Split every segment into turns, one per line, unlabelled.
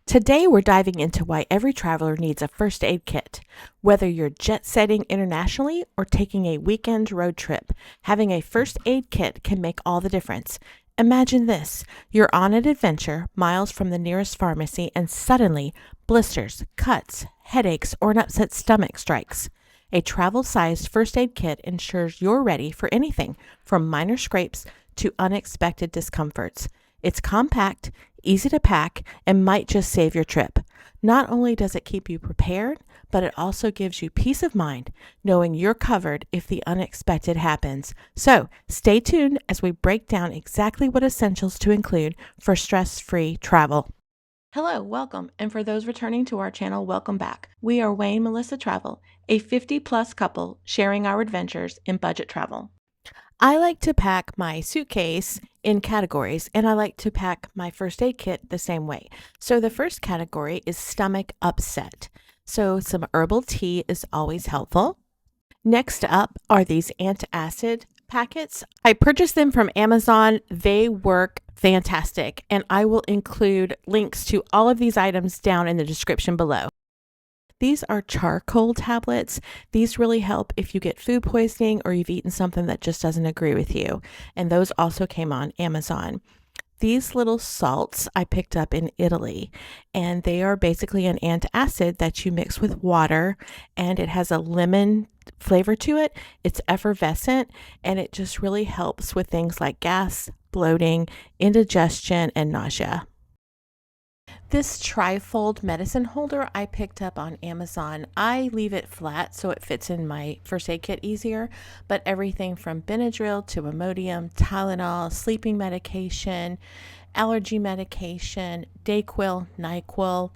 Today, we're diving into why every traveler needs a first aid kit. Whether you're jet setting internationally or taking a weekend road trip, having a first aid kit can make all the difference. Imagine this: you're on an adventure miles from the nearest pharmacy, and suddenly blisters, cuts, headaches, or an upset stomach strikes. A travel sized first aid kit ensures you're ready for anything from minor scrapes to unexpected discomforts. It's compact, easy to pack, and might just save your trip. Not only does it keep you prepared, but it also gives you peace of mind knowing you're covered if the unexpected happens. So stay tuned as we break down exactly what essentials to include for stress-free travel. Hello, welcome, and for those returning to our channel, welcome back. We are Wayne Melissa Travel, a 50-plus couple sharing our adventures in budget travel. I like to pack my suitcase in categories, and I like to pack my first aid kit the same way. So the first category is stomach upset. So some herbal tea is always helpful. Next up are these antacid packets. I purchased them from Amazon. They work fantastic, and I will include links to all of these items down in the description below. These are charcoal tablets. These really help if you get food poisoning or you've eaten something that just doesn't agree with you. And those also came on Amazon. These little salts I picked up in Italy, and they are basically an antacid that you mix with water, and it has a lemon flavor to it. It's effervescent, and it just really helps with things like gas, bloating, indigestion, and nausea. This trifold medicine holder I picked up on Amazon. I leave it flat so it fits in my first aid kit easier, but everything from Benadryl to Imodium, Tylenol, sleeping medication, allergy medication, Dayquil, NyQuil,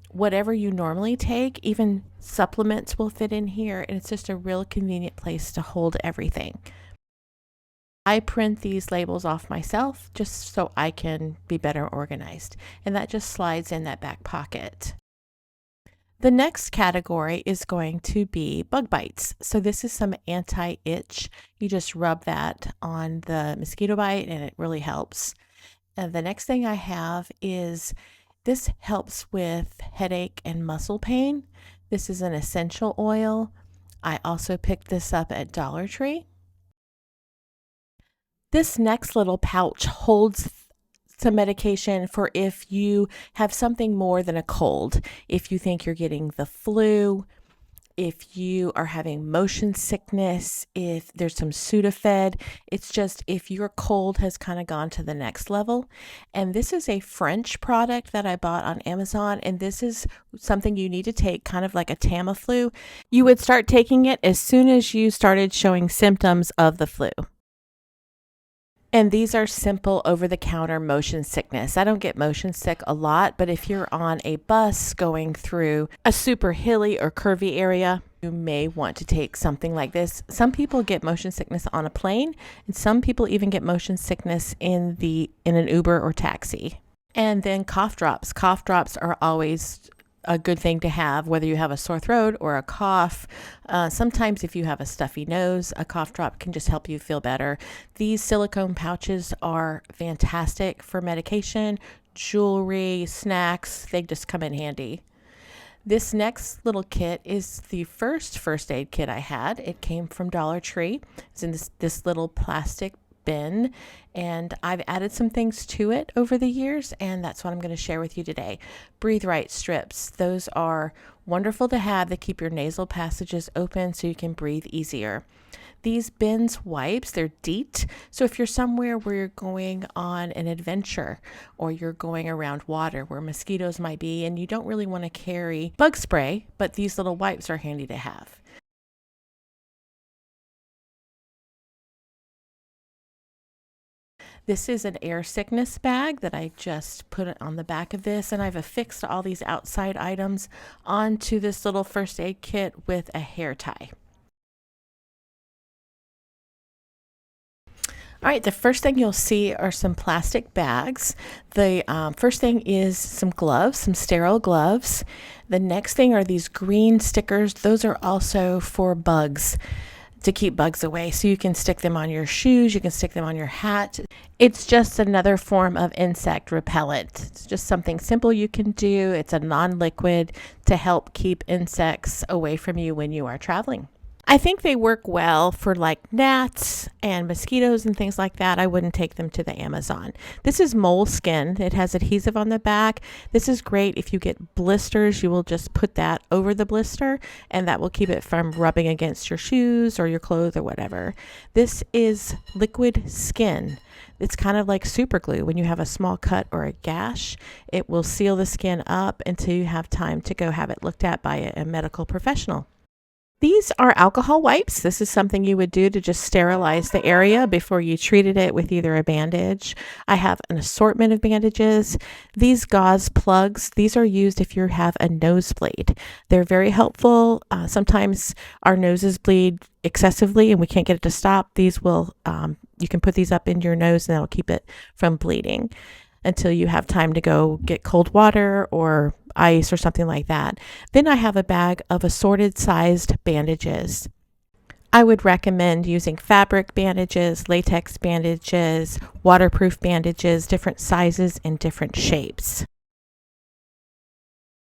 whatever you normally take, even supplements will fit in here, and it's just a real convenient place to hold everything. I print these labels off myself just so I can be better organized, and that just slides in that back pocket. The next category is going to be bug bites. So this is some anti-itch. You just rub that on the mosquito bite and it really helps. The next thing I have is this helps with headache and muscle pain. This is an essential oil. I also picked this up at Dollar Tree. This next little pouch holds some medication for if you have something more than a cold, if you think you're getting the flu, if you are having motion sickness, if there's some Sudafed. It's just if your cold has kind of gone to the next level. And this is a French product that I bought on Amazon, and this is something you need to take, kind of like a Tamiflu. You would start taking it as soon as you started showing symptoms of the flu. And these are simple over-the-counter motion sickness. I don't get motion sick a lot, but if you're on a bus going through a super hilly or curvy area, you may want to take something like this. Some people get motion sickness on a plane, and some people even get motion sickness in an Uber or taxi. And then cough drops. Cough drops are always a good thing to have, whether you have a sore throat or a cough. Sometimes if you have a stuffy nose, a cough drop can just help you feel better. These silicone pouches are fantastic for medication, jewelry, snacks. They just come in handy. This next little kit is the first aid kit I had. It came from Dollar Tree. It's in this little plastic bin, and I've added some things to it over the years, and that's what I'm going to share with you today. Breathe Right strips. Those are wonderful to have. They keep your nasal passages open so you can breathe easier. These Bins wipes, they're DEET. So if you're somewhere where you're going on an adventure or you're going around water where mosquitoes might be and you don't really want to carry bug spray, but these little wipes are handy to have. This is an air sickness bag that I just put on the back of this, and I've affixed all these outside items onto this little first aid kit with a hair tie. All right, the first thing you'll see are some plastic bags. The first thing is some gloves, some sterile gloves. The next thing are these green stickers. Those are also for bugs. to keep bugs away. So you can stick them on your shoes, you can stick them on your hat. It's just another form of insect repellent. It's just something simple you can do. It's a non-liquid to help keep insects away from you when you are traveling. I think they work well for like gnats and mosquitoes and things like that. I wouldn't take them to the Amazon. This is moleskin. It has adhesive on the back. This is great if you get blisters. You will just put that over the blister and that will keep it from rubbing against your shoes or your clothes or whatever. This is liquid skin. It's kind of like super glue. When you have a small cut or a gash, it will seal the skin up until you have time to go have it looked at by a medical professional. These are alcohol wipes. This is something you would do to just sterilize the area before you treated it with either a bandage. I have an assortment of bandages. These gauze plugs, these are used if you have a nosebleed. They're very helpful. Sometimes our noses bleed excessively and we can't get it to stop. These will, you can put these up in your nose and that'll keep it from bleeding until you have time to go get cold water or ice or something like that. Then I have a bag of assorted sized bandages. I would recommend using fabric bandages, latex bandages, waterproof bandages, different sizes and different shapes.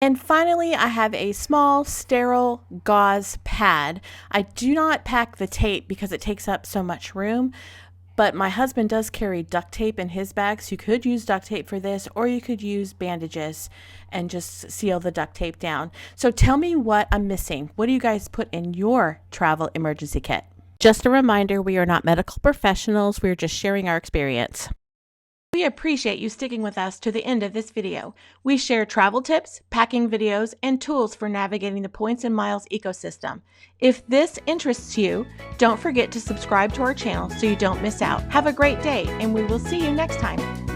And finally, I have a small sterile gauze pad. I do not pack the tape because it takes up so much room. But my husband does carry duct tape in his bag, so you could use duct tape for this, or you could use bandages and just seal the duct tape down. So tell me what I'm missing. What do you guys put in your travel emergency kit? Just a reminder, we are not medical professionals. We're just sharing our experience. We appreciate you sticking with us to the end of this video. We share travel tips, packing videos, and tools for navigating the points and miles ecosystem. If this interests you, don't forget to subscribe to our channel so you don't miss out. Have a great day, and we will see you next time.